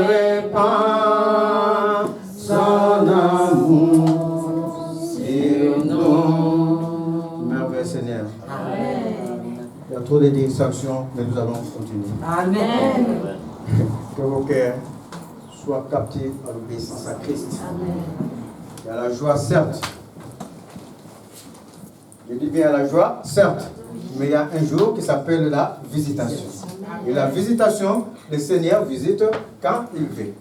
répand son amour sur nous. Merveilleux Seigneur. Amen. Il y a trop de distractions, mais nous allons continuer. Amen. Que vos cœurs soient captifs à l'obéissance à Christ. Amen. Il y a la joie, certes. Je dis bien la joie, certes. Mais il y a un jour qui s'appelle la visitation. Et la visitation, le Seigneur visite quand il veut.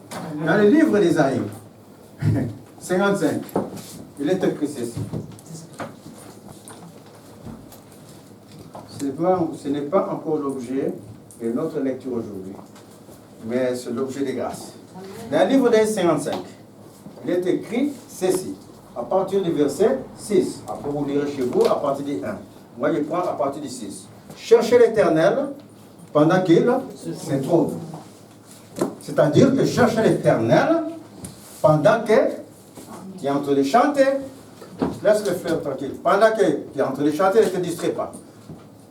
Dans le livre d'Ésaïe, 55, il est écrit ceci. Ce n'est pas encore l'objet de notre lecture aujourd'hui, mais c'est l'objet des grâces. Dans le livre d'Ésaïe 55, il est écrit ceci, à partir du verset 6. Après, vous lirez chez vous à partir du 1. Moi, je prends à partir du 6. Cherchez l'Éternel pendant qu'il se trouve. C'est-à-dire que cherchez l'Éternel pendant que tu es en train de chanter. Laisse le fleur tranquille. Pendant que tu es en train de chanter, ne te distrais pas.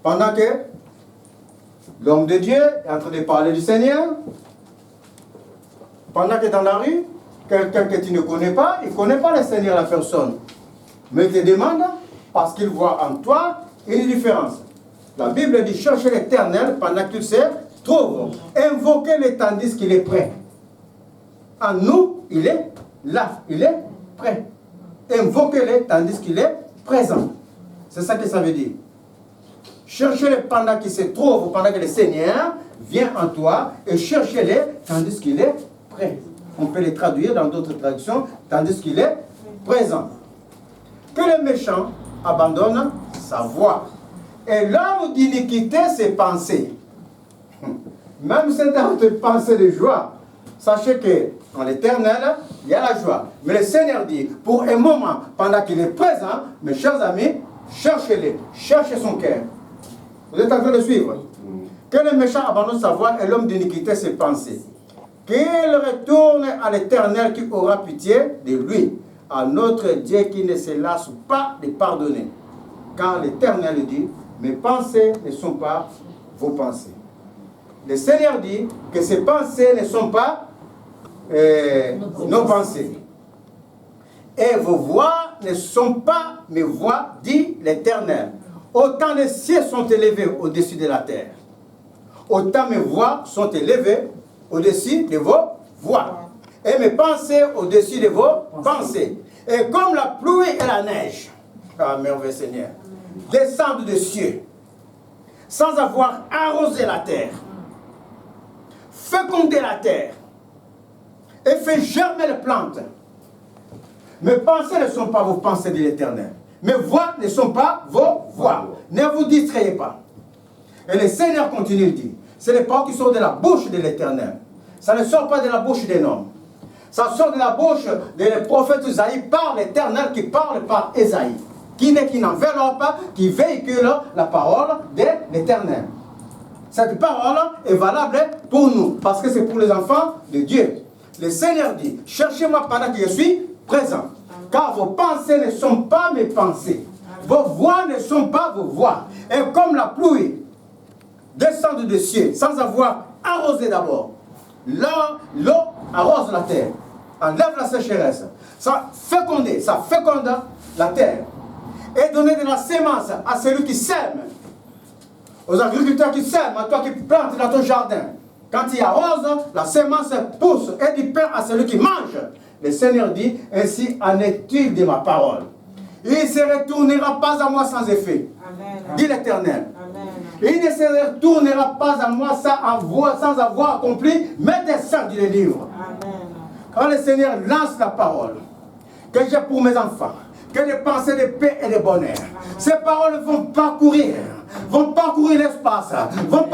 Pendant que l'homme de Dieu est en train de parler du Seigneur, pendant que dans la rue, quelqu'un que tu ne connais pas, il ne connaît pas le Seigneur, la personne, mais il te demande parce qu'il voit en toi une différence. La Bible dit chercher l'Éternel pendant qu'il se trouve. Invoquez-le tandis qu'il est prêt. En nous, il est là, il est prêt. Invoquez-le tandis qu'il est présent. C'est ça que ça veut dire. Cherchez-le pendant qu'il se trouve, pendant que le Seigneur vient en toi, et cherchez-le tandis qu'il est prêt. On peut les traduire dans d'autres traductions, tandis qu'il est présent. Que le méchant abandonne sa voie. Et l'homme d'iniquité ses pensées. Même si c'est dans tes pensées de joie, sachez que dans l'Éternel, il y a la joie. Mais le Seigneur dit, pour un moment, pendant qu'il est présent, mes chers amis, cherchez-le, cherchez son cœur. Vous êtes en train de suivre? Que le méchant abandonne sa voie et l'homme d'iniquité ses pensées. Qu'il retourne à l'Éternel qui aura pitié de lui, à notre Dieu qui ne se lasse pas de pardonner. Car l'Éternel dit, mes pensées ne sont pas vos pensées. Le Seigneur dit que ses pensées ne sont pas nos pensées. Et vos voix ne sont pas mes voix, dit l'Éternel. Autant les cieux sont élevés au-dessus de la terre, autant mes voix sont élevées au-dessus de vos voix. Et mes pensées au-dessus de vos pensées. Et comme la pluie et la neige, ah merveilleux Seigneur, descendent des cieux, sans avoir arrosé la terre, fécondé la terre, et fait germer les plantes. Mes pensées ne sont pas vos pensées de l'Éternel. Mes voix ne sont pas vos voix. Ne vous distrayez pas. Et le Seigneur continue de dire, c'est les paroles qui sortent de la bouche de l'Éternel. Ça ne sort pas de la bouche d'un homme. Ça sort de la bouche des prophètes Isaïe par l'Éternel qui parle par Isaïe. Qui n'est qu'une enveloppe qui véhicule la parole de l'Éternel. Cette parole est valable pour nous, parce que c'est pour les enfants de Dieu. Le Seigneur dit, cherchez-moi pendant que je suis présent. Car vos pensées ne sont pas mes pensées. Vos voix ne sont pas vos voix. Et comme la pluie descend des cieux sans avoir arrosé d'abord, l'eau arrose la terre, enlève la sécheresse, ça féconde la terre. Et donner de la sémence à celui qui sème, aux agriculteurs qui sèment, à toi qui plantes dans ton jardin. Quand il arrose, la sémence pousse et du pain à celui qui mange. Le Seigneur dit, ainsi en est-il de ma parole. Il ne se retournera pas à moi sans effet, dit l'Éternel. Il ne se retournera pas à moi sans avoir accompli mes desseins, dit le livre. Quand le Seigneur lance la parole que j'ai pour mes enfants, que des pensées de paix et de bonheur, ces paroles vont parcourir l'espace, vont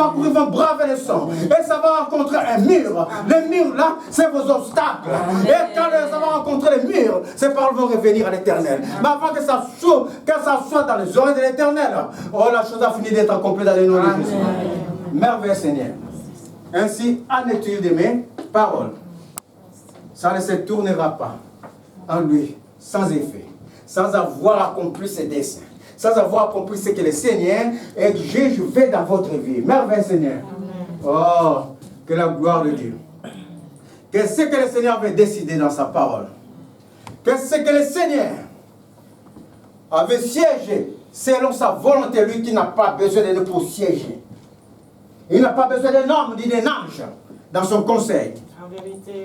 braver le son, et ça va rencontrer un mur. Le mur là, c'est vos obstacles. Et quand ça va rencontrer le mur, ces paroles vont revenir à l'Éternel. Mais avant que ça soit dans les oreilles de l'Éternel, oh, la chose a fini d'être accomplie dans les noms de Jésus. Merveilleux Seigneur. Ainsi, en est-il de mes paroles. Ça ne se tournera pas en lui sans effet, sans avoir accompli ses desseins, sans avoir accompli ce que le Seigneur et Jésus fait dans votre vie. Merveilleux Seigneur. Amen. Oh, que la gloire de Dieu. Qu'est-ce que le Seigneur avait décidé dans sa parole? Qu'est-ce que le Seigneur avait siégé selon sa volonté, lui qui n'a pas besoin de nous pour siéger. Il n'a pas besoin d'un homme ni d'un ange dans son conseil.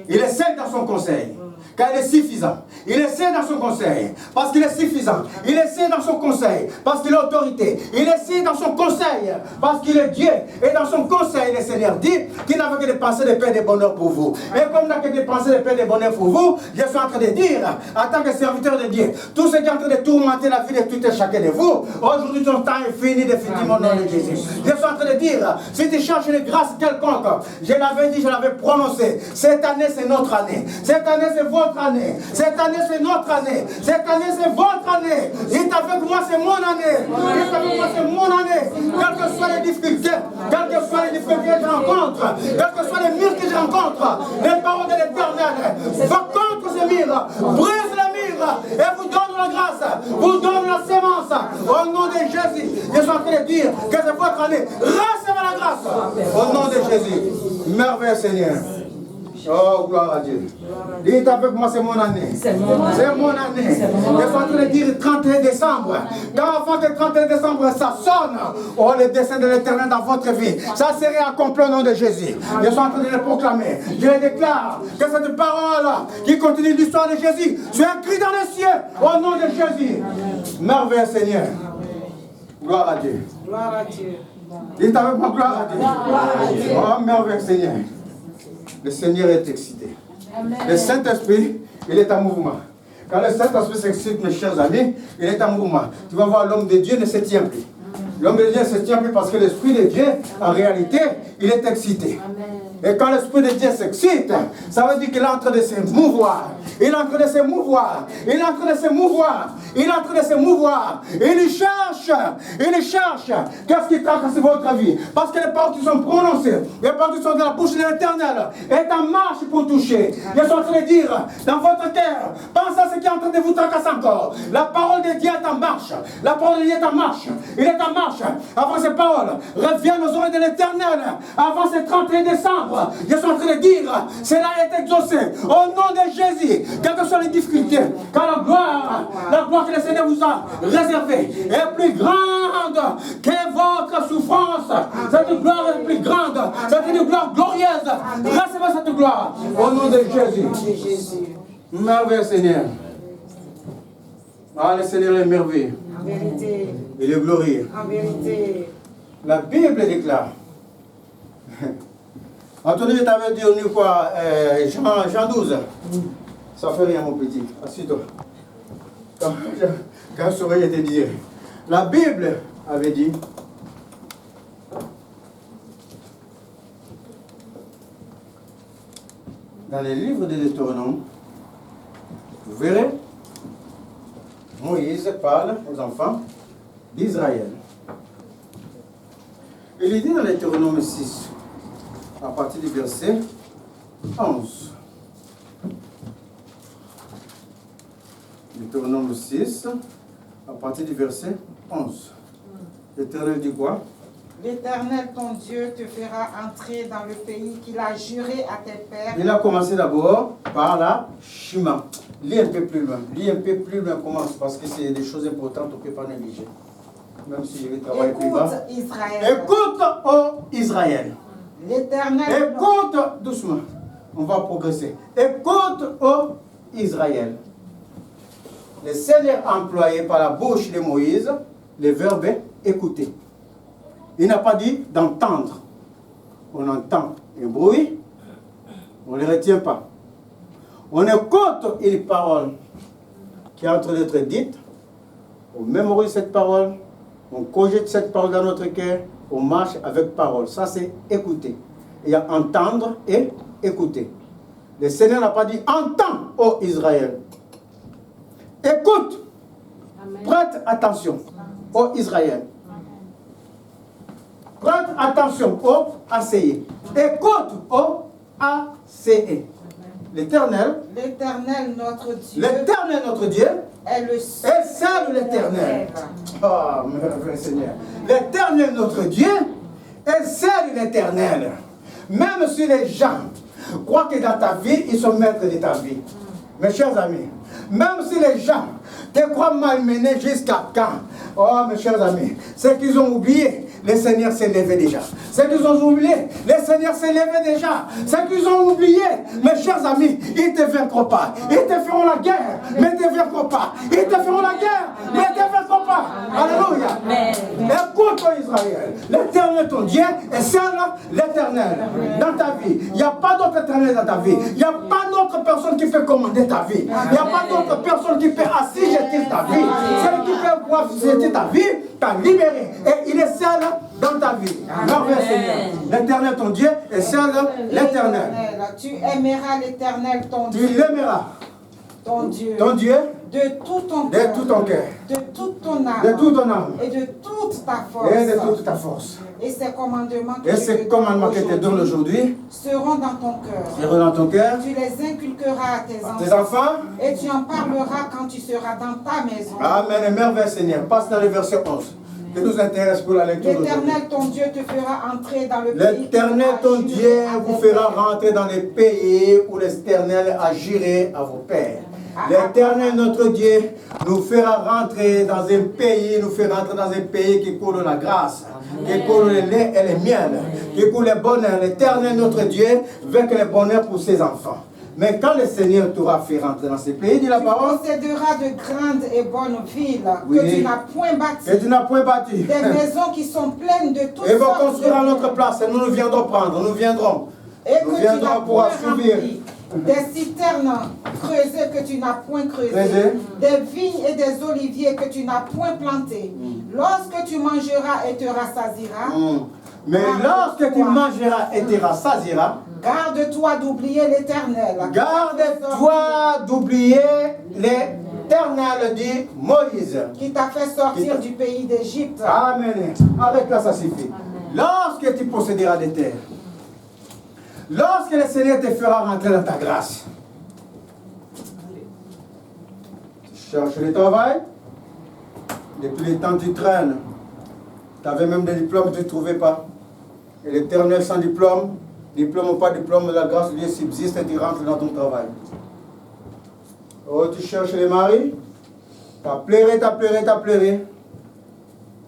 Il est seul dans son conseil, car il est suffisant. Il est seul dans son conseil, parce qu'il est suffisant. Il est seul dans son conseil, parce qu'il a autorité. Il est seul dans son conseil, parce qu'il est Dieu. Et dans son conseil, le Seigneur dit qu'il n'a que des pensées de paix et de bonheur pour vous. Et comme il n'a que des pensées de paix et de bonheur pour vous, je suis en train de dire, en tant que serviteur de Dieu, tout ce qui est en train de tourmenter la vie de tout et chacun de vous, aujourd'hui ton temps est fini, définitivement au nom de Jésus. Je suis en train de dire, si tu cherches une grâce quelconque, je l'avais dit, je l'avais prononcé. Cette année, c'est notre année. Cette année, c'est votre année. Cette année, c'est notre année. Cette année, c'est votre année. Il est avec moi, c'est mon année. Il est avec moi, c'est mon année. Quelles que soient les difficultés, quelles que soient les difficultés que je rencontre, quels que soient les murs que je rencontre, les paroles de l'Éternel va contre ces murs, brise les murs et vous donne la grâce, vous donne la sémence. Au nom de Jésus, je suis en train de dire que c'est votre année. Recevez la grâce. Au nom de Jésus. Merveilleux Seigneur. Oh, gloire à Dieu. Dites avec moi, c'est mon année. C'est mon année. Je suis en train de dire 31 décembre. Quand avant que le 31 décembre, ça sonne. Oh, le dessein de l'Éternel dans votre vie. Ça serait accompli au nom de Jésus. Je suis en train de le proclamer. Je le déclare que cette parole qui continue l'histoire de Jésus soit écrite dans les cieux. Au nom de Jésus. Merveilleux Seigneur. Gloire à Dieu. Gloire à Dieu. Dites avec moi, gloire à Dieu. Oh, merveilleux Seigneur. Le Seigneur est excité. Amen. Le Saint-Esprit, il est en mouvement. Quand le Saint-Esprit s'excite, mes chers amis, il est en mouvement. Tu vas voir, l'homme de Dieu ne se tient plus. L'homme de Dieu ne se tient plus parce que l'Esprit de Dieu, en réalité, il est excité. Amen. Et quand l'Esprit de Dieu s'excite, ça veut dire qu'il est en train de se mouvoir. Il est en train de se mouvoir. Il est en train de se mouvoir. Il est en train de se mouvoir. Il cherche. Il cherche. Qu'est-ce qui tracasse votre vie? Parce que les paroles qui sont prononcées, les paroles qui sont dans la bouche de l'Éternel, est en marche pour toucher. Je suis en train de dire, dans votre cœur, pensez à ce qui est en train de vous tracasser encore. La parole de Dieu est en marche. La parole de Dieu est en marche. Il est en marche. Avant ces paroles, reviennent aux oreilles de l'Éternel. Avant ce 31 décembre, je suis en train de dire, cela est exaucé. Au nom de Jésus, quelles que soient les difficultés, car la gloire que le Seigneur vous a réservée est plus grande que votre souffrance. Cette gloire est plus grande. C'est une gloire glorieuse. Recevez cette gloire. Au nom de Jésus. Merveilleux Seigneur. Ah, le Seigneur est merveilleux. En vérité. Il est glorieux. En vérité. La Bible déclare. Anthony, je t'avais dit au quoi, Jean 12. Ça fait rien, mon petit. Assis-toi. Quand je saurais, je te dirais. La Bible avait dit. Dans les livres de Deutéronome, vous verrez, Moïse parle aux enfants d'Israël. Il dit dans Deutéronome 6, à partir du verset 11. Deutéronome 6, à partir du verset 11. L'Éternel dit quoi? L'Éternel, ton Dieu, te fera entrer dans le pays qu'il a juré à tes pères. Il a commencé d'abord par la Shema. Lis un peu plus loin. Lis un peu plus loin, commence, parce que c'est des choses importantes qu'on ne peut pas négliger. Même si je vais travailler plus bas. Écoute, Israël. Écoute, ô Israël. L'Éternel. Écoute, doucement. On va progresser. Écoute, ô Israël. Le Seigneur a employé par la bouche de Moïse le verbe écouter. Il n'a pas dit d'entendre. On entend un bruit, on ne le retient pas. On écoute une parole qui est en train d'être dite, on mémorise cette parole, on cogite cette parole dans notre cœur, on marche avec parole. Ça, c'est écouter. Il y a entendre et écouter. Le Seigneur n'a pas dit entends, ô Israël. Écoute. Amen. Prête attention, ô Israël. Prête attention, ô ACE. Écoute, ô ACE. L'Éternel. L'Éternel notre Dieu. L'Éternel notre Dieu. Est le seul l'Éternel. Oh, merveilleux Seigneur. L'Éternel notre Dieu est seul l'Éternel. Même si les gens crois que dans ta vie, ils sont maîtres de ta vie. Mes chers amis, même si les gens te croient malmené jusqu'à quand? Oh, mes chers amis, c'est qu'ils ont oublié. Le Seigneur s'est levé déjà. C'est qu'ils ont oublié. Le Seigneur s'est levé déjà. C'est qu'ils ont oublié. Mes chers amis, ils ne te vaincront pas. Ils te feront la guerre, mais ils ne te vaincront pas. Ils te feront la guerre, mais ils ne te vaincront pas. Alléluia. Écoute, toi, Israël. L'Éternel, ton Dieu, est seul l'Éternel dans ta vie. Il n'y a pas d'autre Éternel dans ta vie. Il n'y a pas d'autre personne qui peut commander ta vie. Il n'y a pas d'autre personne qui peut assujettir ta vie. Celui qui peut assujettir ta vie, t'a libéré. Et il est seul dans ta vie. Merveilleux Seigneur. L'Éternel, ton Dieu, est seul l'Éternel. Tu aimeras l'Éternel, ton Dieu. Tu l'aimeras. Ton Dieu. Ton Dieu. De tout ton cœur. De tout ton cœur. De toute ton âme. De toute ton âme. Et de toute ta force. Et de toute ta force. Et ces commandements que je te donne aujourd'hui seront dans ton cœur. Seront dans ton cœur. Tu les inculqueras à tes enfants. Et tu en parleras quand tu seras dans ta maison. Amen. Et merveilleux Seigneur. Passe dans le verset 11. Qui nous intéresse pour la lecture. L'Éternel ton Dieu te fera entrer dans le pays. L'Éternel ton Dieu vous fera rentrer dans les pays où l'Éternel a juré à vos pères. L'Éternel notre Dieu nous fera rentrer dans un pays, qui coule la grâce, qui coule le lait et le miel, qui coule le bonheur. L'Éternel notre Dieu veut que le bonheur pour ses enfants. Mais quand le Seigneur t'aura fait rentrer dans ce pays, dit la parole, tu posséderas de grandes et bonnes villes que tu n'as point bâties. Des maisons qui sont pleines de toutes sortes. Et vont construire à notre place et nous viendrons prendre, nous viendrons pour assouvir. Des citernes creusées que tu n'as point creusées, des vignes et des oliviers que tu n'as point plantés. Lorsque tu mangeras et te rassasieras, mais lorsque tu mangeras et te rassasieras, garde-toi d'oublier l'Éternel. Garde-toi d'oublier l'Éternel, dit Moïse, qui t'a fait sortir du pays d'Égypte. Amen. Avec là, ça suffit. Lorsque tu posséderas des terres, lorsque le Seigneur te fera rentrer dans ta grâce, tu cherches le travail, depuis le temps tu traînes, tu avais même des diplômes, tu ne trouvais pas. Et l'Éternel sans diplôme ou pas diplôme, la grâce de Dieu subsiste et tu rentres dans ton travail. Oh, tu cherches les maris, tu as pleuré.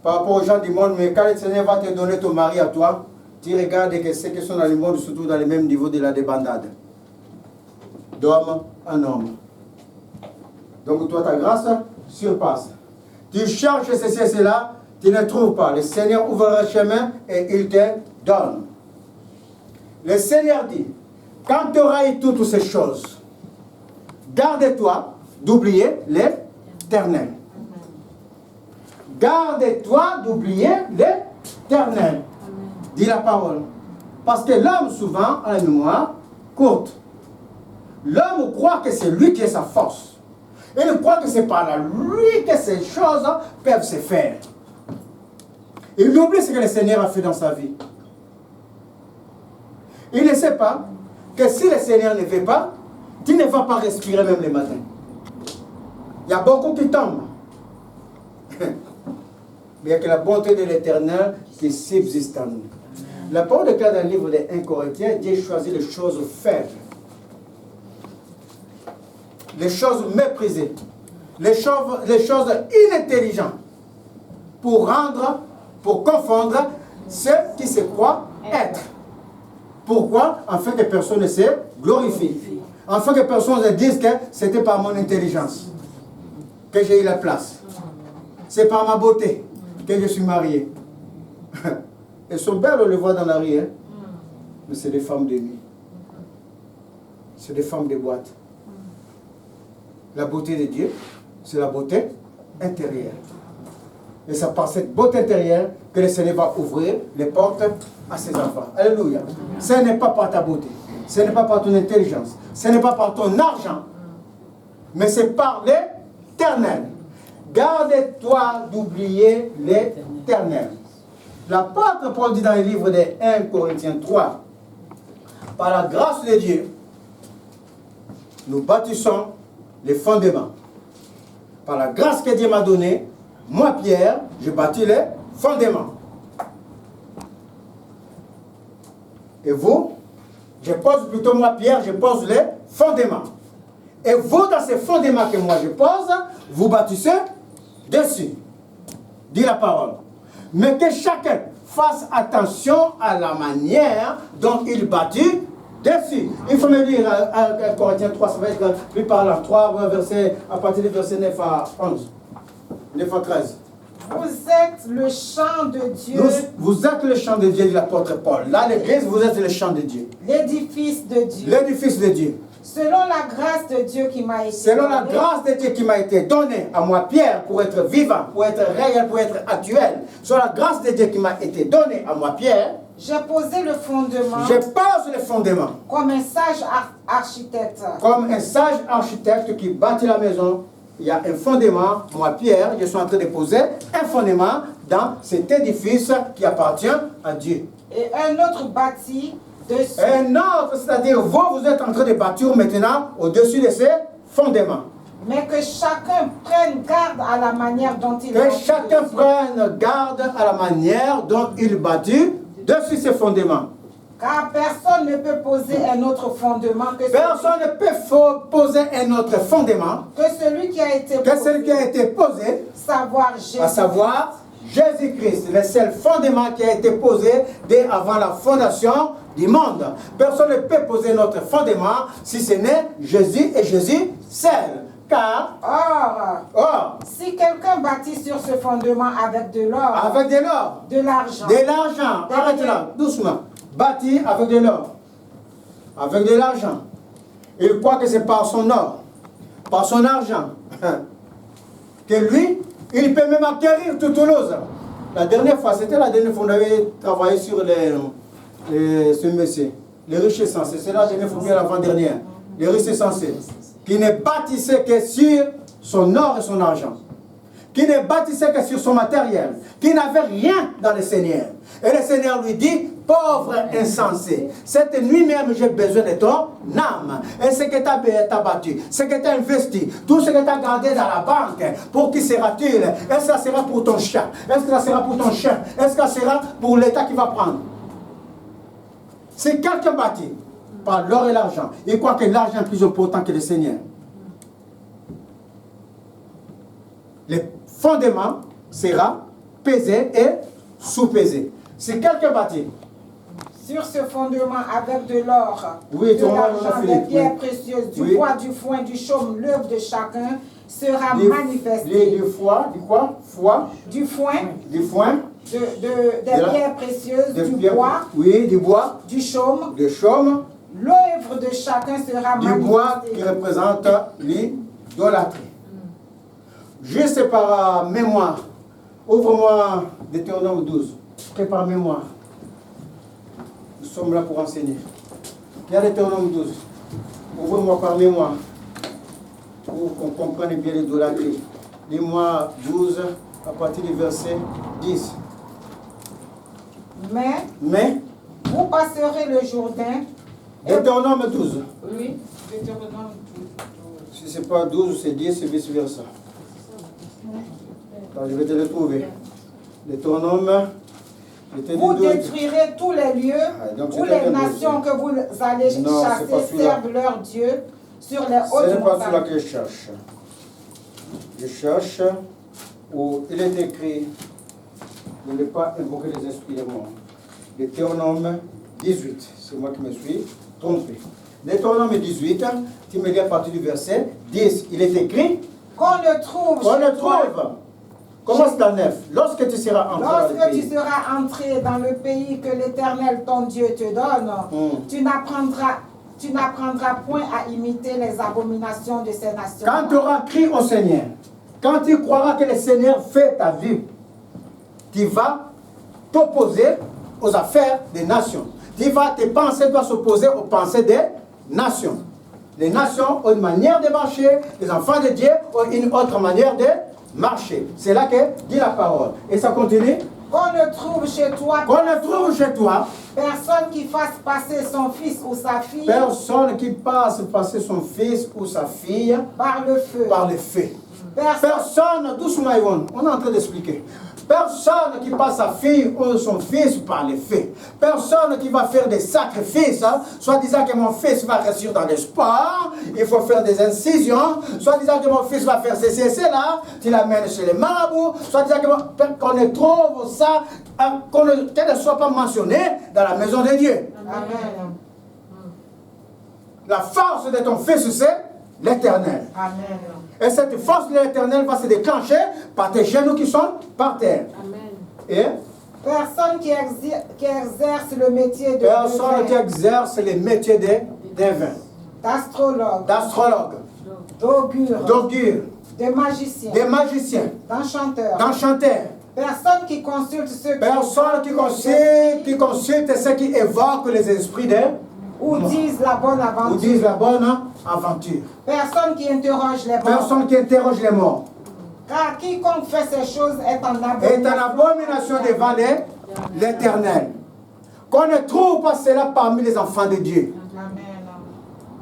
Par rapport aux gens du monde, mais quand le Seigneur va te donner ton mari à toi, tu regardes que ceux qui sont dans le monde sont tous dans le même niveau de la débandade. D'homme en homme. Donc toi, ta grâce surpasse. Tu cherches ceci et cela, tu ne trouves pas. Le Seigneur ouvre le chemin et il te donne. Le Seigneur dit, quand tu auras eu toutes ces choses, garde-toi d'oublier l'Éternel. Garde-toi d'oublier l'Éternel. Dit la parole. Parce que l'homme souvent a la mémoire courte. L'homme croit que c'est lui qui est sa force. Il croit que c'est par lui que ces choses peuvent se faire. Il oublie ce que le Seigneur a fait dans sa vie. Il ne sait pas que si le Seigneur ne veut pas, tu ne vas pas respirer même le matin. Il y a beaucoup qui tombent. Mais il y a que la bonté de l'Éternel qui subsiste en nous. La parole déclare dans le livre des 1 Corinthiens, Dieu choisit les choses faibles, les choses méprisées, les choses inintelligentes, pour confondre ceux qui se croient être. Pourquoi? Afin que personne ne se glorifie. Afin que personne ne dise que c'était par mon intelligence que j'ai eu la place. C'est par ma beauté que je suis marié. Elles sont belles, on les voit dans la rue, hein? Mais c'est des femmes de nuit. C'est des femmes de boîte. La beauté de Dieu, c'est la beauté intérieure. Et c'est par cette beauté intérieure que le Seigneur va ouvrir les portes à ses enfants. Alléluia. Ce n'est pas par ta beauté, ce n'est pas par ton intelligence, ce n'est pas par ton argent, mais c'est par l'Éternel. Garde-toi d'oublier l'Éternel. L'apôtre Paul dit dans le livre de 1 Corinthiens 3, par la grâce de Dieu, nous bâtissons les fondements. Par la grâce que Dieu m'a donnée, moi Pierre, je bâtis les fondements. Et vous, Je pose plutôt moi, Pierre, je pose les fondements. Et vous, dans ces fondements que moi je pose, vous bâtissez dessus. Dit la parole. Mais que chacun fasse attention à la manière dont il bâtit dessus. Il faut me lire Corinthiens 3, ça va être plus parlant. 3 versets, à partir du verset 9 à 11. 9 à 13. Vous êtes le chant de Dieu. Vous êtes le chant de Dieu, dit l'apôtre Paul. Là, l'église, vous êtes le chant de Dieu. L'édifice de Dieu. L'édifice de Dieu. Selon la grâce de Dieu qui m'a été Selon la grâce de Dieu qui m'a été donnée à moi, Pierre, pour être vivant, pour être réel, pour être actuel. Selon la grâce de Dieu qui m'a été donnée à moi, Pierre, j'ai posé le fondement. Je pose le fondement. Comme un sage architecte. Comme un sage architecte qui bâtit la maison. Il y a un fondement. Moi, Pierre, je suis en train de poser un fondement dans cet édifice qui appartient à Dieu. Et un autre bâti dessus. Un autre, c'est-à-dire vous êtes en train de bâtir maintenant au-dessus de ces fondements. Mais que chacun prenne garde à la manière dont il bâtit. Que chacun prenne garde à la manière dont il bâtit dessus ces fondements. Car personne ne peut poser un autre fondement personne ne peut poser un autre fondement que celui qui a été posé, à savoir Jésus-Christ, le seul fondement qui a été posé dès avant la fondation du monde. Personne ne peut poser notre fondement si ce n'est Jésus et Jésus seul. Car, si quelqu'un bâtit sur ce fondement avec de l'or, de l'argent, arrête là, doucement. Bâti avec de l'or, avec de l'argent. Il croit que c'est par son or, par son argent, que lui, il peut même acquérir tout Toulouse. La dernière fois, c'était la dernière fois qu'on avait travaillé sur ce monsieur, les riches censés. C'est la dernière fois, l'avant-dernière. Les riches censés, qui ne bâtissaient que sur son or et son argent, qui ne bâtissait que sur son matériel, qui n'avait rien dans le Seigneur. Et le Seigneur lui dit, pauvre insensé, cette nuit même j'ai besoin de ton âme. Et ce que tu as bâti, ce que tu as investi, tout ce que tu as gardé dans la banque, pour qui sera-t-il? Est-ce que ça sera pour ton chat? Est-ce que ça sera pour ton chien? Est-ce que ça sera pour l'État qui va prendre? C'est quelqu'un bâti par l'or et l'argent. Il croit que l'argent est plus important que le Seigneur. Le fondement sera pesé et sous-pesé. C'est quelqu'un bâti. Sur ce fondement avec de l'or, de l'argent, des pierres précieuses, du bois, du foin, du chaume, l'œuvre de chacun sera manifestée. Du foin, du quoi? Du foin. Du foin. Des pierres précieuses, du bois. Oui, du bois. Du chaume. Du chaume. L'œuvre de chacun sera manifestée. Du bois qui représente l'idolâtrie. Juste par mémoire, ouvre-moi Deutéronome 12. Prépare mémoire. Nous sommes là pour enseigner. Il y a Deutéronome 12. Ouvre-moi par mémoire. Pour qu'on comprenne bien l'idolâtrie. Lis-moi 12 à partir du verset 10. Mais vous passerez le Jourdain. Deutéronome 12. Oui, Deutéronome 12. Si ce n'est pas 12, c'est 10, c'est vice-versa. Je vais te le trouver. Deutéronome. Vous détruirez tous les lieux où les nations que vous allez chasser servent leur Dieu sur les hautes montagnes. Ce n'est pas celui-là que je cherche. Je cherche où il est écrit, je n'ai pas invoqué les esprits des morts. Deutéronome 18, c'est moi qui me suis trompé. Deutéronome 18, tu me lis à partir du verset 10, il est écrit qu'on le trouve. Commence dans 9. Lorsque tu seras entré dans le pays que l'Éternel ton Dieu te donne, tu n'apprendras point à imiter les abominations de ces nations. Quand tu auras crié au Seigneur, quand tu croiras que le Seigneur fait ta vie, tu vas t'opposer aux affaires des nations. Tes pensées doivent s'opposer aux pensées des nations. Les nations ont une manière de marcher, les enfants de Dieu ont une autre manière de marcher. C'est là que dit la parole. Et ça continue. Qu'on ne trouve chez toi. Personne qui fasse passer son fils ou sa fille. Personne qui fasse passer son fils ou sa fille. Par le feu. Personne, doucement Yvonne, on est en train d'expliquer. Personne qui passe sa fille ou son fils par les faits. Personne qui va faire des sacrifices, soit disant que mon fils va réussir dans le sport, il faut faire des incisions, soit disant que mon fils va faire ceci et cela, tu l'amènes chez les marabouts, soit disant qu'on ne trouve ça, qu'elle ne soit pas mentionnée dans la maison de Dieu. Amen. La force de ton fils, c'est l'Éternel. Amen. Et cette force de l'Éternel va se déclencher par tes genoux qui sont par terre. Amen. Et Personne qui exerce le métier de personne qui exerce les métiers des devins, d'astrologue, d'augure, de magicien, des magiciens, d'enchanteur, d'enchanteurs. personne qui consulte ceux qui Personne qui consulte ceux qui évoquent les esprits des ou disent la bonne ou disent aventure. la bonne aventure. Personne qui interroge les morts. Personne qui interroge les morts. Car quiconque fait ces choses est en Est en abomination devant l'Éternel. Qu'on ne trouve pas cela parmi les enfants de Dieu. Amen.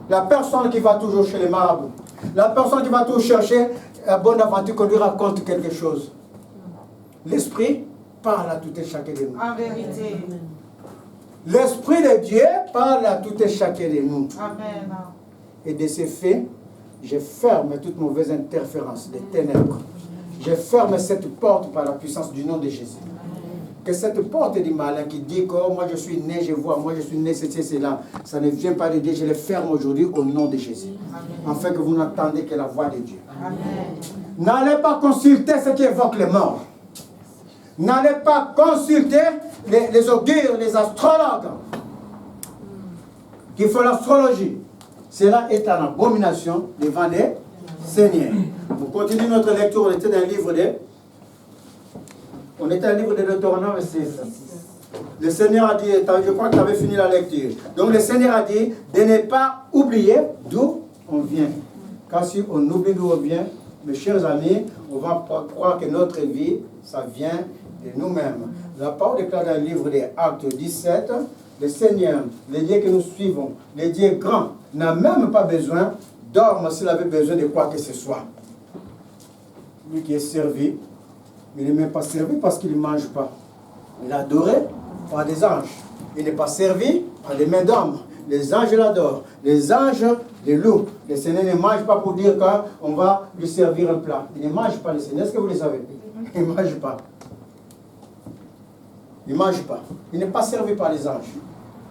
La personne qui va toujours chez les marabouts. La personne qui va toujours chercher la bonne aventure, qu'on lui raconte quelque chose. L'Esprit parle à tout et chacun de nous. En vérité. L'Esprit de Dieu parle à tout et chacun de nous. Amen. Et de ces faits, je ferme toute mauvaise interférence des ténèbres. Je ferme cette porte par la puissance du nom de Jésus. Que cette porte du malin qui dit que oh, moi je suis né, je vois, moi je suis né, c'est là. Ça ne vient pas de Dieu, je le ferme aujourd'hui au nom de Jésus. Afin que vous n'entendez que la voix de Dieu. N'allez pas consulter ceux qui évoquent les morts. N'allez pas consulter les augures, les astrologues qui font l'astrologie. Cela est en abomination devant les seigneurs. On continue notre lecture, on était dans le livre de... On était dans le livre de Deutéronome 6. Le Seigneur a dit, je crois que tu avais fini la lecture. Donc le Seigneur a dit de ne pas oublier d'où on vient. Car si on oublie d'où on vient, mes chers amis, on va croire que notre vie, ça vient de nous-mêmes. La parole déclare dans le livre des Actes 17, le Seigneur, le Dieu que nous suivons, le Dieu grand, n'a même pas besoin d'hommes s'il avait besoin de quoi que ce soit. Lui qui est servi, il n'est même pas servi parce qu'il ne mange pas. Il est adoré par des anges. Il n'est pas servi par des mains d'hommes. Les anges l'adorent. Les anges les louent. Le Seigneur ne mange pas pour dire qu'on va lui servir un plat. Il ne mange pas le Seigneur. Est-ce que vous le savez? Il ne mange pas. Il ne mange pas. Il n'est pas servi par les anges.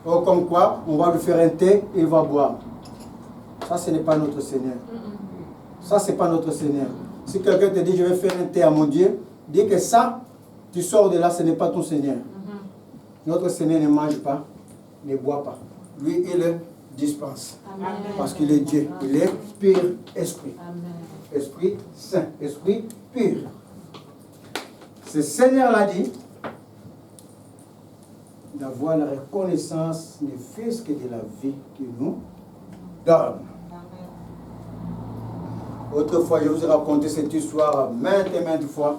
Or, comme quoi, on va lui faire un thé et il va boire. Ça, ce n'est pas notre Seigneur. Ça, ce n'est pas notre Seigneur. Si quelqu'un te dit, je vais faire un thé à mon Dieu, dis que ça, tu sors de là, ce n'est pas ton Seigneur. Notre Seigneur ne mange pas, ne boit pas. Lui, il le dispense. Amen. Parce qu'il est Dieu. Il est pur esprit. Amen. Esprit saint, esprit pur. Ce Seigneur l'a dit, d'avoir la reconnaissance ne fût-ce que de la vie qu'il nous donne. Autrefois, je vous ai raconté cette histoire maintes et maintes fois,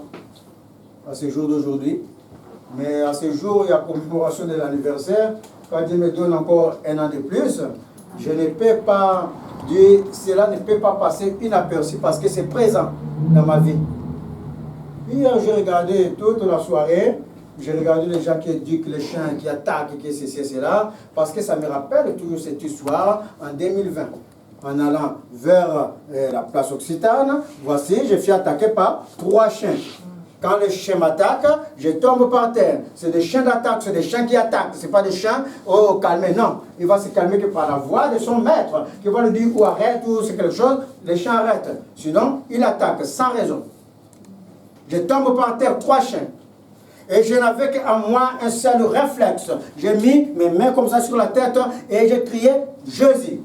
à ce jour d'aujourd'hui. Mais à ce jour, il y a commémoration de l'anniversaire. Quand Dieu me donne encore un an de plus, je ne peux pas dire, cela ne peut pas passer inaperçu parce que c'est présent dans ma vie. Hier, j'ai regardé toute la soirée, j'ai regardé les gens qui éduquent les chiens, qui attaquent, qui ceci et cela, parce que ça me rappelle toujours cette histoire en 2020. En allant vers la place Occitane, voici, je suis attaqué par 3 chiens. Quand les chiens m'attaquent, je tombe par terre. C'est des chiens d'attaque, c'est des chiens qui attaquent. Ce n'est pas des chiens, oh, calmez, non. Il va se calmer que par la voix de son maître, qui va lui dire ou arrête ou c'est quelque chose, les chiens arrêtent. Sinon, il attaque sans raison. Je tombe par terre, 3 chiens. Et je n'avais qu'à moi un seul réflexe. J'ai mis mes mains comme ça sur la tête et j'ai crié Jésus.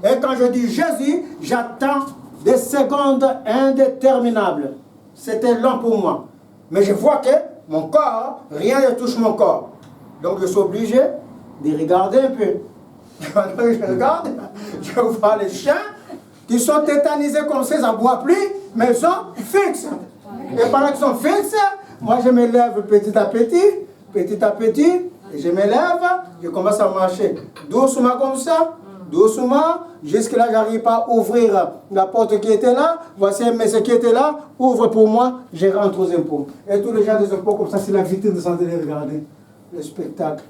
Et quand je dis Jésus, j'attends des secondes indéterminables. C'était long pour moi. Mais je vois que mon corps, rien ne touche mon corps. Donc je suis obligé de regarder un peu. Quand je regarde, je vois les chiens qui sont tétanisés comme ça, ça ne boit plus, mais ils sont fixes. Et pendant qu'ils sont fixes, moi je me lève petit à petit, et je me lève, je commence à marcher doucement comme ça. Doucement, jusque-là, je n'arrive pas à ouvrir la porte qui était là. Voici un monsieur qui était là. Ouvre pour moi, je rentre aux impôts. Et tous les gens des impôts, comme ça, c'est la vitrine de santé de regarder le spectacle.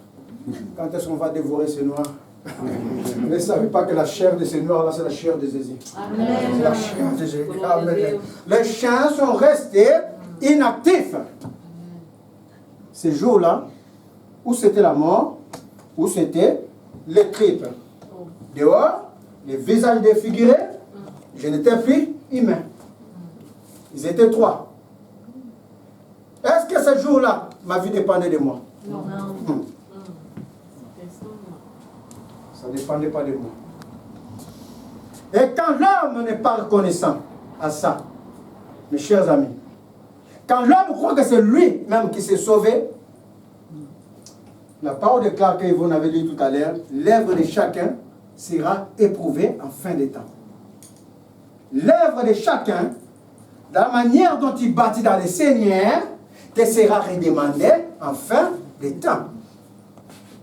Quand est-ce qu'on va dévorer ces noirs? Vous ne savez pas que la chair de ces noirs-là, c'est la chair de Jésus. C'est la chair de Jésus. Amen. Les chiens sont restés inactifs. Ces jours-là, où c'était la mort, où c'était les tripes. Dehors, les visages défigurés, je n'étais plus humain. Ils étaient 3. Est-ce que ce jour-là, ma vie dépendait de moi? Non. Ça ne dépendait pas de moi. Et quand l'homme n'est pas reconnaissant à ça, mes chers amis, quand l'homme croit que c'est lui-même qui s'est sauvé, la parole déclare que vous l'avez dit tout à l'heure, l'œuvre de chacun sera éprouvée en fin des temps. L'œuvre de chacun, de la manière dont il bâtit dans le Seigneur, te sera redemandée en fin des temps.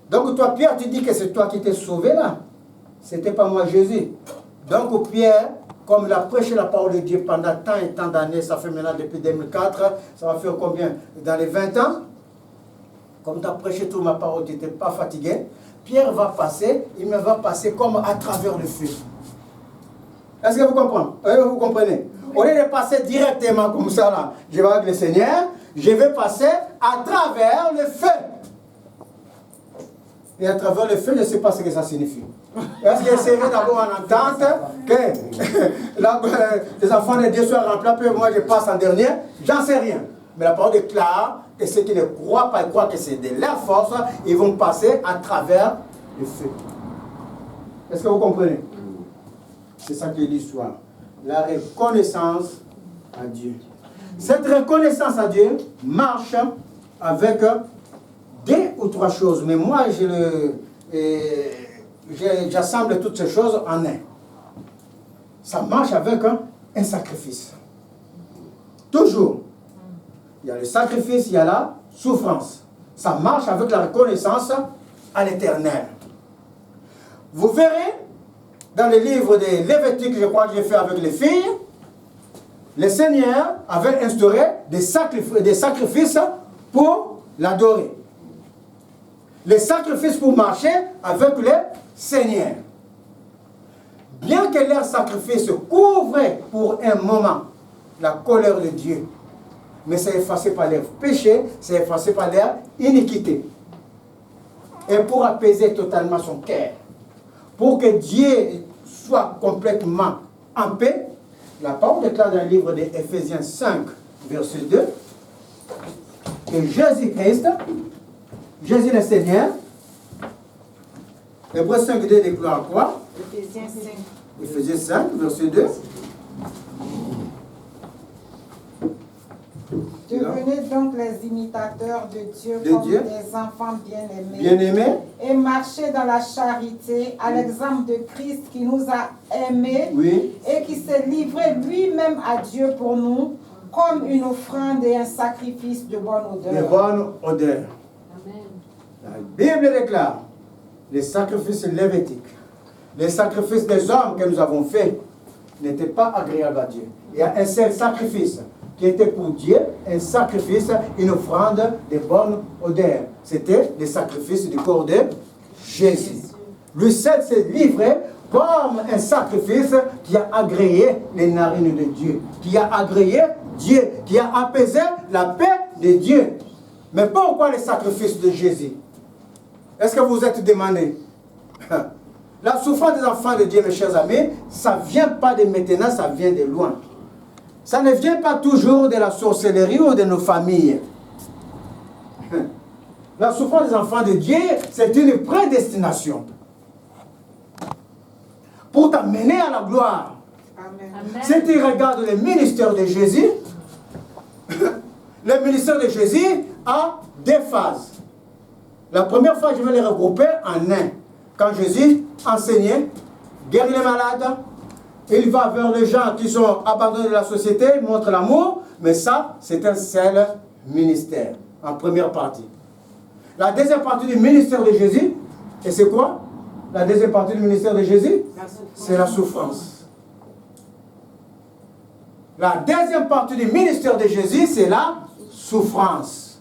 Donc toi, Pierre, tu dis que c'est toi qui t'es sauvé là. Ce n'était pas moi, Jésus. Donc Pierre, comme il a prêché la parole de Dieu pendant tant et tant d'années, ça fait maintenant depuis 2004, ça va faire combien? Dans les 20 ans, comme tu as prêché toute ma parole, tu n'étais pas fatigué, Pierre va passer, il me va passer comme à travers le feu. Est-ce que vous comprenez? Vous comprenez? Au lieu de passer directement comme ça là, je vais avec le Seigneur, je vais passer à travers le feu. Et à travers le feu, je ne sais pas ce que ça signifie. Est-ce que c'est d'abord en entente que les enfants de Dieu soient remplis, puis moi je passe en dernier? J'en sais rien. Mais la parole déclare que ceux qui ne croient pas, ils croient que c'est de leur force, ils vont passer à travers le feu. Est-ce que vous comprenez? C'est ça qui est l'histoire. La reconnaissance à Dieu. Cette reconnaissance à Dieu marche avec 2 ou 3 choses. Mais moi, j'assemble toutes ces choses en un. Ça marche avec un sacrifice. Toujours. Il y a le sacrifice, il y a la souffrance. Ça marche avec la reconnaissance à l'Éternel. Vous verrez, dans le livre de Lévitique, je crois que j'ai fait avec les filles, le Seigneur avait instauré des sacrifices pour l'adorer. Les sacrifices pour marcher avec le Seigneur. Bien que leur sacrifice couvrait pour un moment la colère de Dieu, mais c'est effacé par leur péché, c'est effacé par leur iniquité. Et pour apaiser totalement son cœur, pour que Dieu soit complètement en paix, la parole déclare dans le livre d'Éphésiens 5, verset 2, que Jésus-Christ, Jésus le Seigneur, Hébreux 5, 2 déclare quoi? Éphésiens 5. Éphésiens 5, verset 2. Devenez donc les imitateurs de Dieu comme des enfants bien-aimés. Bien-aimés. Et marchez dans la charité à l'exemple de Christ qui nous a aimés et qui s'est livré lui-même à Dieu pour nous comme une offrande et un sacrifice de bonne odeur. De bonne odeur. Amen. La Bible déclare les sacrifices lévitiques, les sacrifices des hommes que nous avons faits n'étaient pas agréables à Dieu. Il y a un seul sacrifice qui était pour Dieu, un sacrifice, une offrande de bonne odeur. C'était le sacrifice du corps de Jésus. Lui seul s'est livré comme un sacrifice qui a agréé les narines de Dieu, qui a agréé Dieu, qui a apaisé la paix de Dieu. Mais pourquoi le sacrifice de Jésus? Est-ce que vous êtes demandé? La souffrance des enfants de Dieu, mes chers amis, ça ne vient pas de maintenant, ça vient de loin. Ça ne vient pas toujours de la sorcellerie ou de nos familles. La souffrance des enfants de Dieu, c'est une prédestination pour t'amener à la gloire. Amen. Si tu regardes le ministère de Jésus, le ministère de Jésus a 2 phases. La première phase, je vais les regrouper en un. Quand Jésus enseignait, guérit les malades, il va vers les gens qui sont abandonnés de la société, il montre l'amour, mais ça, c'est un seul ministère, en première partie. La deuxième partie du ministère de Jésus, et c'est quoi? la deuxième partie du ministère de Jésus, c'est la souffrance. La deuxième partie du ministère de Jésus, c'est la souffrance.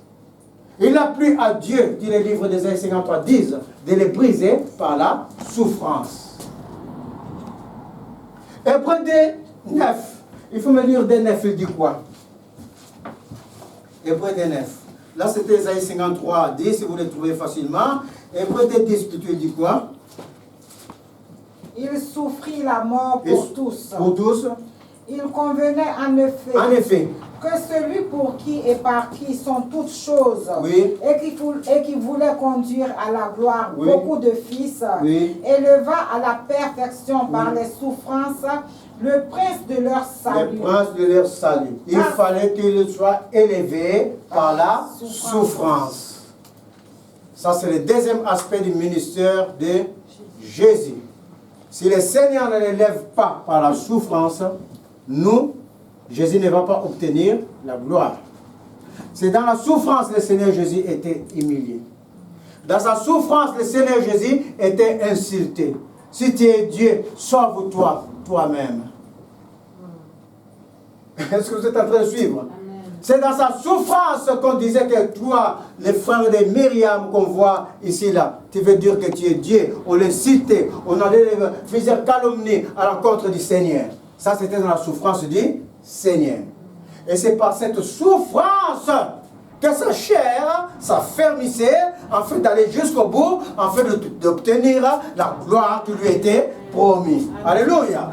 Il a plu à Dieu, dit le livre d'Ésaïe 53, disent, de les briser par la souffrance. Hébreux des 9. Il faut me lire des 9, il dit quoi? Hébreux des 9. Là, c'était Ésaïe 53, 10, si vous le trouvez facilement. Hébreux des 10, plutôt, il dit quoi? Il souffrit la mort pour tous. Pour tous. Il convenait en effet que celui pour qui et par qui sont toutes choses, oui, et qui voulait conduire à la gloire, oui, beaucoup de fils, oui, éleva à la perfection, oui, par les souffrances le prince de leur salut. Le prince de leur salut. Il fallait qu'il soit élevé par la souffrance. Ça, c'est le deuxième aspect du ministère de Jésus. Si le Seigneur ne l'élève pas par la souffrance, nous, Jésus ne va pas obtenir la gloire. C'est dans la souffrance que le Seigneur Jésus était humilié. Dans sa souffrance, le Seigneur Jésus était insulté. Si tu es Dieu, sauve-toi toi-même. Est-ce que vous êtes en train de suivre? C'est dans sa souffrance qu'on disait que toi, les frères de Myriam qu'on voit ici, là, tu veux dire que tu es Dieu. On les citait, on allait faire calomnie à l'encontre du Seigneur. Ça, c'était dans la souffrance du Seigneur. Et c'est par cette souffrance que sa chair s'affermissait afin d'aller jusqu'au bout, afin d'obtenir la gloire qui lui était promise. Alléluia.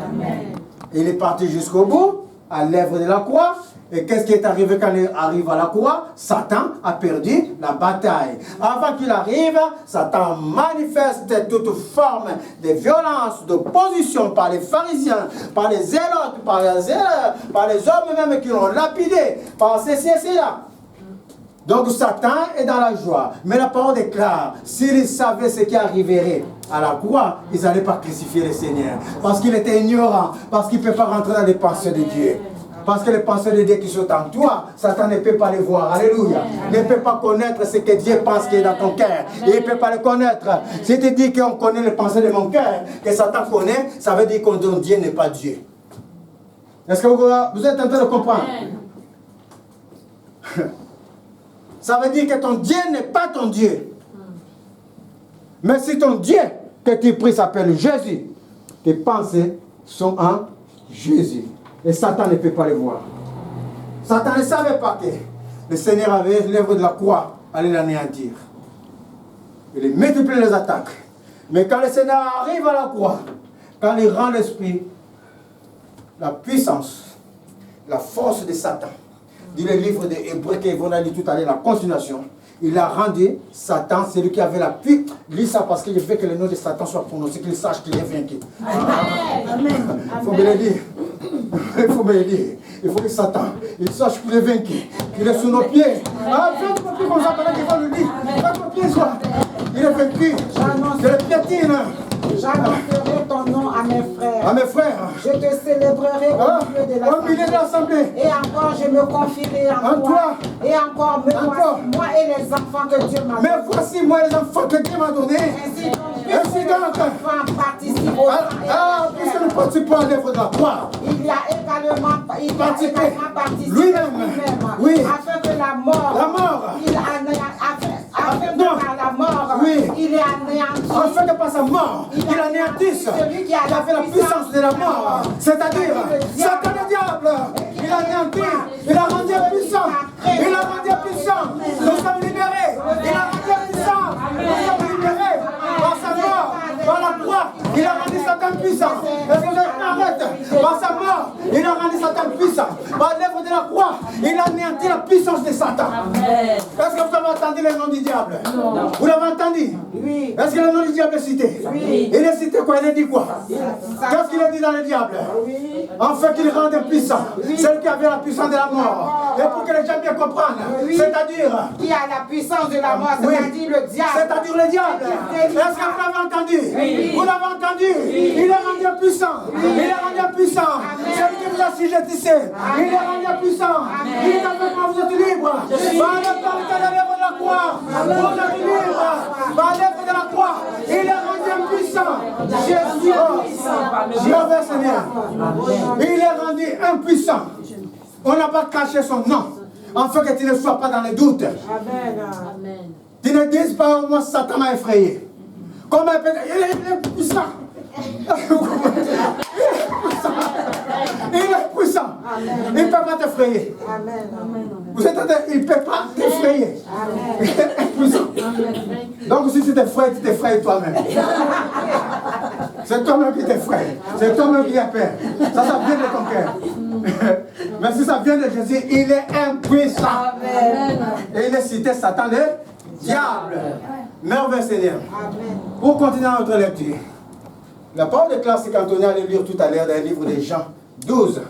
Il est parti jusqu'au bout, à l'œuvre de la croix. Et qu'est-ce qui est arrivé quand il arrive à la croix? Satan a perdu la bataille. Avant qu'il arrive, Satan manifeste toute forme de violence, d'opposition par les pharisiens, par les zélotes, par les hommes même qui l'ont lapidé, par ceci et cela. Donc Satan est dans la joie. Mais la parole déclare, s'ils savaient ce qui arriverait à la croix, ils n'allaient pas crucifier le Seigneur. Parce qu'il était ignorant, parce qu'il ne peut pas rentrer dans les pensées de Dieu. Parce que les pensées de Dieu qui sont en toi, Satan ne peut pas les voir. Alléluia. Il ne peut pas connaître ce que Dieu pense qui est dans ton cœur. Il ne peut pas le connaître. Si tu dis qu'on connaît les pensées de mon cœur, que Satan connaît, ça veut dire que ton Dieu n'est pas Dieu. Est-ce que vous êtes en train de comprendre? Ça veut dire que ton Dieu n'est pas ton Dieu. Mais si ton Dieu que tu pries s'appelle Jésus, tes pensées sont en Jésus. Et Satan ne peut pas les voir. Satan ne savait pas que le Seigneur avait l'œuvre de la croix, allait l'anéantir. Il multiplie les attaques. Mais quand le Seigneur arrive à la croix, quand il rend l'esprit, la puissance, la force de Satan, dit le livre des Hébreux qu'on a lu tout à l'heure, la continuation, il a rendu Satan, celui qui avait la puissance. Lis ça parce qu'il veut que le nom de Satan soit prononcé, qu'il sache qu'il est vaincu. Amen. Il faut me le dire. Il faut me le dire. Il faut que Satan, il sache qu'il est vaincu, qu'il est sous nos pieds. Ah, faites vos pieds comme ça pendant qu'il va le dire. Faites vos pieds, soit. Il est vaincu. C'est le piétine. J'annoncerai ton nom à mes frères. À mes frères. Je te célébrerai au milieu de l'assemblée. Et encore, je me confierai en toi. Et encore, moi et les enfants que Dieu m'a donnés. Mais voici moi les enfants que Dieu m'a donnés. Ainsi donc, puisque nous participons à l'œuvre de la croix, il y a également participé lui-même, oui, afin que la mort, il est anéanti. Afin que par sa mort, il anéantisse. Il a fait la puissance de la mort. C'est-à-dire, Satan le diable, il a anéanti, il a rendu puissant. Il a rendu puissant. Nous sommes libérés. Il a rendu puissant. Nous sommes libérés par sa mort, par la croix. Il a rendu Satan puissant. Est-ce que vous arrêtez? Par sa mort, il a rendu Satan puissant. Par l'œuvre de la croix, il a anéanti la puissance de Satan. Est-ce que vous avez entendu le nom du diable? Non. Vous l'avez entendu? Oui. Est-ce que le nom du diable est cité? Oui. Il est cité quoi? Il a dit quoi? Qu'est-ce qu'il a dit dans le diable? Oui. Enfin qu'il rende puissant. Oui. Celui qui avait la puissance de la mort. Et pour que les gens bien comprennent, oui, c'est-à-dire qui a la puissance de la mort, c'est-à-dire le diable. C'est-à-dire le diable. Est-ce que vous l'avez entendu? Oui. Vous l'avez entendu? Oui. Il est rendu puissant. Oui. Il est rendu puissant. Celui qui vous a sujettissé, il est rendu puissant. Il est avec moi, vous êtes libre. Par l'autorité de l'œuvre de la croix, vous êtes libre. Par l'œuvre de la croix, il est rendu puissant. Jésus est puissant. Merveilleux Seigneur. Il est rendu impuissant. On n'a pas caché son nom. Afin que tu ne sois pas dans les doutes. Amen. Tu ne dises pas, moi, Satan m'a effrayé. Comment il est puissant. Il est puissant. Il ne peut pas t'effrayer. Vous entendez? Il ne peut pas t'effrayer. Il est puissant. Donc si tu t'effraies, tu t'effraies toi-même. C'est toi-même qui t'effraie. C'est toi-même qui as peur. Ça vient de ton cœur. Mais si ça vient de Jésus, il est impuissant. Et il est cité Satan le diable. Merveilleux Seigneur. Pour continuer notre lecture. La parole de classe, c'est qu'Anthony allait lire tout à l'heure dans le livre de Jean 12.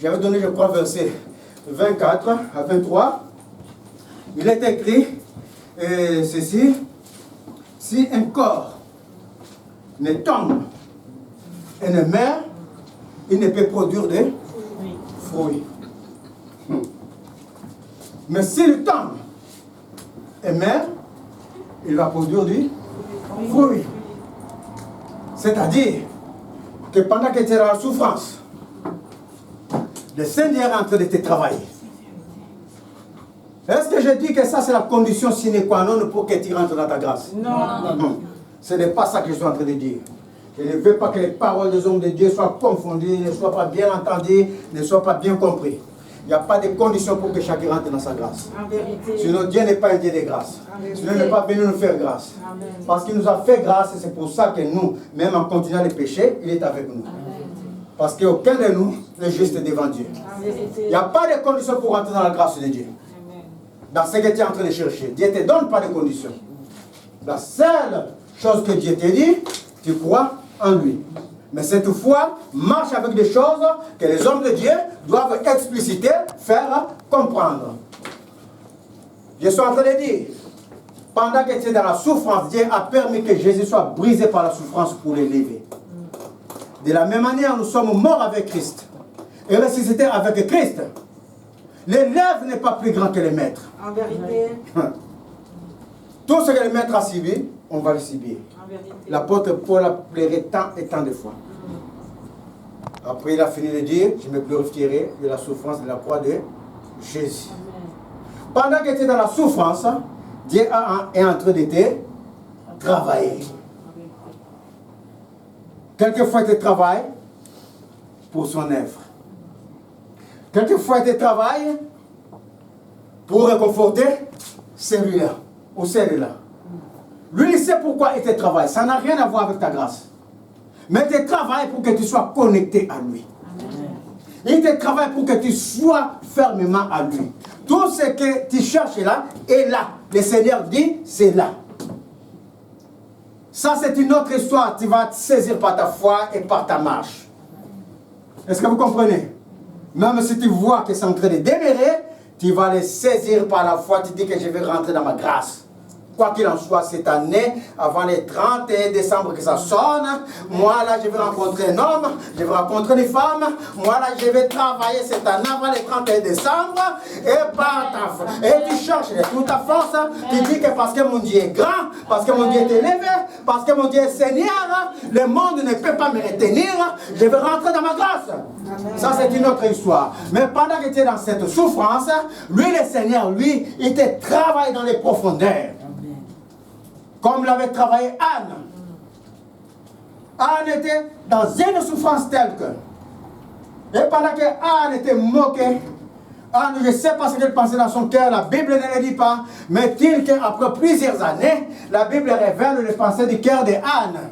J'avais donné, je crois, versets 24 à 23. Il est écrit ceci: si un corps ne tombe et ne meurt, il ne peut produire de fruits. Mais s'il tombe et meurt, il va produire du fruit. C'est-à-dire que pendant que tu es dans la souffrance, le Seigneur est en train de te travailler. Est-ce que je dis que ça c'est la condition sine qua non pour que tu rentres dans ta grâce? Non. Ce n'est pas ça que je suis en train de dire. Je ne veux pas que les paroles des hommes de Dieu soient confondues, ne soient pas bien entendues, ne soient pas bien comprises. Il n'y a pas de conditions pour que chacun rentre dans sa grâce. Sinon, Dieu n'est pas un Dieu de grâce. Sinon, il n'est pas venu nous faire grâce. Amen. Parce qu'il nous a fait grâce et c'est pour ça que nous, même en continuant les péchés, il est avec nous. Amen. Parce qu'aucun de nous n'est juste devant Dieu. Il n'y a pas de conditions pour rentrer dans la grâce de Dieu. Amen. Dans ce que tu es en train de chercher, Dieu ne te donne pas de conditions. La seule chose que Dieu te dit, tu crois en lui. Mais cette foi marche avec des choses que les hommes de Dieu doivent expliciter, faire comprendre. Je suis en train de dire, pendant que tu es dans la souffrance, Dieu a permis que Jésus soit brisé par la souffrance pour l'élever. De la même manière, nous sommes morts avec Christ et ressuscités avec Christ. L'élève n'est pas plus grand que le maître. En vérité. Tout ce que le maître a subi, on va le subir. L'apôtre Paul a pleuré tant et tant de fois. Après, il a fini de dire, je me glorifierai de la souffrance de la croix de Jésus. Pendant que tu es dans la souffrance, Dieu est en train de te travailler. Quelquefois, il te travaille pour son œuvre. Quelquefois, il te travaille pour réconforter celui-là ou celle-là. Lui, il sait pourquoi il te travaille. Ça n'a rien à voir avec ta grâce. Mais il te travaille pour que tu sois connecté à lui. Amen. Il te travaille pour que tu sois fermement à lui. Tout ce que tu cherches là est là. Le Seigneur dit, c'est là. Ça, c'est une autre histoire. Tu vas te saisir par ta foi et par ta marche. Est-ce que vous comprenez? Même si tu vois que c'est en train de démarrer, tu vas le saisir par la foi. Tu dis que je vais rentrer dans ma grâce. Quoi qu'il en soit, cette année, avant le 31 décembre que ça sonne, moi là, je vais rencontrer un homme, je vais rencontrer une femme, moi là, je vais travailler cette année avant le 31 décembre, et par ta force. Et tu cherches de toute ta force, tu dis que parce que mon Dieu est grand, parce que mon Dieu est élevé, parce que mon Dieu est Seigneur, le monde ne peut pas me retenir, je vais rentrer dans ma grâce. Ça, c'est une autre histoire. Mais pendant que tu es dans cette souffrance, lui, le Seigneur, lui, il te travaille dans les profondeurs. Comme l'avait travaillé Anne. Anne était dans une souffrance telle que. Et pendant que Anne était moquée, Anne, je ne sais pas ce qu'elle pensait dans son cœur, la Bible ne le dit pas, mais dit qu'après plusieurs années, la Bible révèle les pensées du cœur de Anne.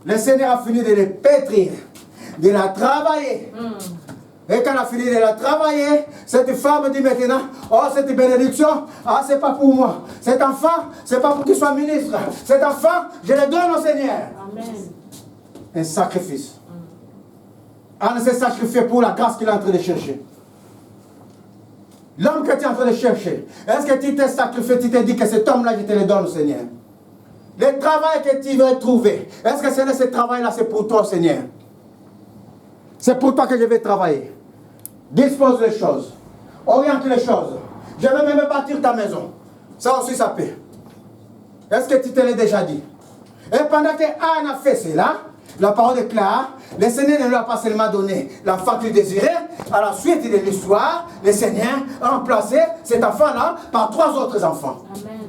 Le Seigneur a fini de les pétrir, de la travailler. Et quand elle a fini de la travailler, cette femme dit maintenant, oh, cette bénédiction, ah, c'est pas pour moi. Cet enfant, c'est pas pour qu'il soit ministre. Cet enfant, je le donne au Seigneur. Amen. Un sacrifice. Anne s'est sacrifiée pour la grâce qu'il est en train de chercher. L'homme que tu es en train de chercher, est-ce que tu t'es sacrifié, tu t'es dit que cet homme-là, je te le donne au Seigneur? Le travail que tu veux trouver, est-ce que ce travail-là, c'est pour toi, Seigneur? C'est pour toi que je vais travailler. Dispose les choses. Oriente les choses. Je vais même bâtir ta maison. Ça aussi, ça peut. Est-ce que tu te l'as déjà dit? Et pendant que Anne a fait cela, la parole est claire, le Seigneur ne lui a pas seulement donné l'enfant qu'il désirait. À la suite de l'histoire, le Seigneur a remplacé cet enfant-là par 3 autres enfants. Amen.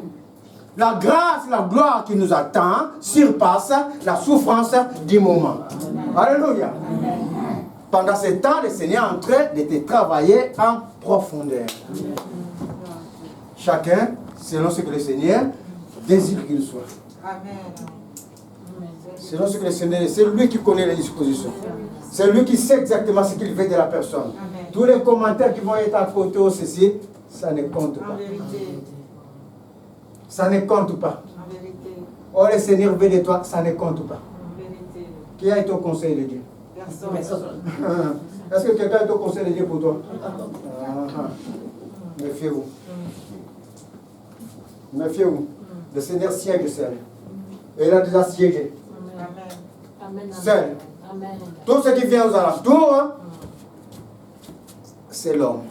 La grâce, la gloire qui nous attend surpasse la souffrance du moment. Amen. Alléluia. Amen. Pendant ce temps, le Seigneur est en train de te travailler en profondeur. Amen. Chacun, selon ce que le Seigneur désire qu'il soit. Amen. Selon ce que le Seigneur, c'est lui qui connaît les dispositions. C'est lui qui sait exactement ce qu'il veut de la personne. Amen. Tous les commentaires qui vont être à côté ou ceci, ça ne compte pas. Ça ne compte pas. Oh, le Seigneur veut de toi, ça ne compte pas. Qui a été au conseil de Dieu? Personne. Est-ce que quelqu'un est au conseil de Dieu pour toi? Méfiez-vous. Méfiez-vous. Le Seigneur siège seul. Et il a déjà siégé. Amen. Seul. Amen. Tout ce qui vient aux alentours, c'est l'homme.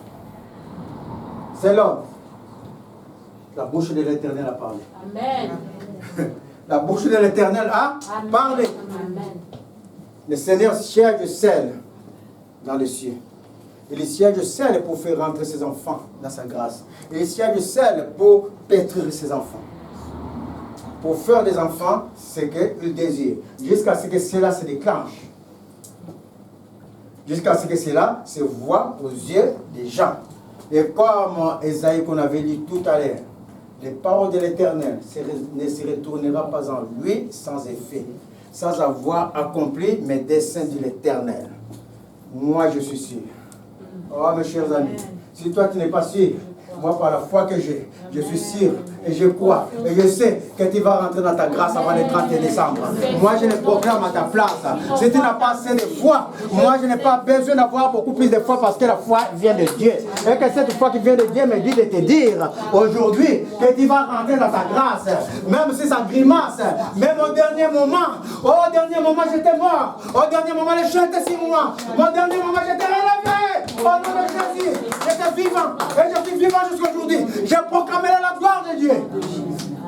C'est l'homme. La bouche de l'Éternel a parlé. Amen. La bouche de l'Éternel a parlé. Amen. Le Seigneur siège seul dans les cieux. Il siège seul pour faire rentrer ses enfants dans sa grâce. Il siège seul pour pétrir ses enfants. Pour faire des enfants ce qu'il désire. Jusqu'à ce que cela se déclenche. Jusqu'à ce que cela se voit aux yeux des gens. Et comme Esaïe qu'on avait dit tout à l'heure, les paroles de l'Éternel ne se retournera pas en lui sans effet, sans avoir accompli mes desseins de l'Éternel. Moi, je suis sûr. Oh, mes chers amis, si toi tu n'es pas sûr, moi, par la foi que j'ai, je suis sûr et je crois et je sais que tu vas rentrer dans ta grâce avant le 31 décembre. Moi, je le proclame à ta place. Si tu n'as pas assez de foi, moi, je n'ai pas besoin d'avoir beaucoup plus de foi parce que la foi vient de Dieu. Et que cette foi qui vient de Dieu me dit de te dire aujourd'hui que tu vas rentrer dans ta grâce. Même si ça grimace, même au dernier moment, j'étais mort. Au dernier moment, le chien était sur moi. Au dernier moment, j'étais relevé. Au nom de Jésus, j'étais vivant. Et je suis vivant jusqu'à aujourd'hui. J'ai proclamé la gloire de Dieu.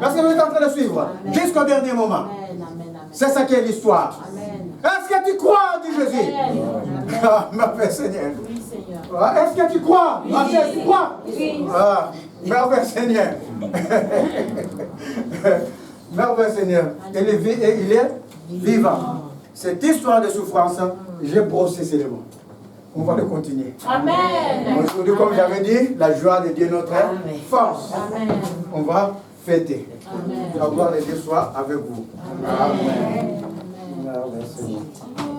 Parce que vous êtes en train de suivre jusqu'au dernier moment. C'est ça qui est l'histoire. Est-ce que tu crois, dit Jésus? Ah, merveille Seigneur. Est-ce que tu crois? Est-ce que tu crois? Ah, merveille Seigneur. Merveille Seigneur. Il est vivant. Cette histoire de souffrance, j'ai brossé ces éléments. On va le continuer. Amen. Aujourd'hui, comme j'avais dit, la joie de Dieu est notre force. Amen. On va fêter. Amen. La gloire de Dieu soit avec vous. Amen. Amen. Amen.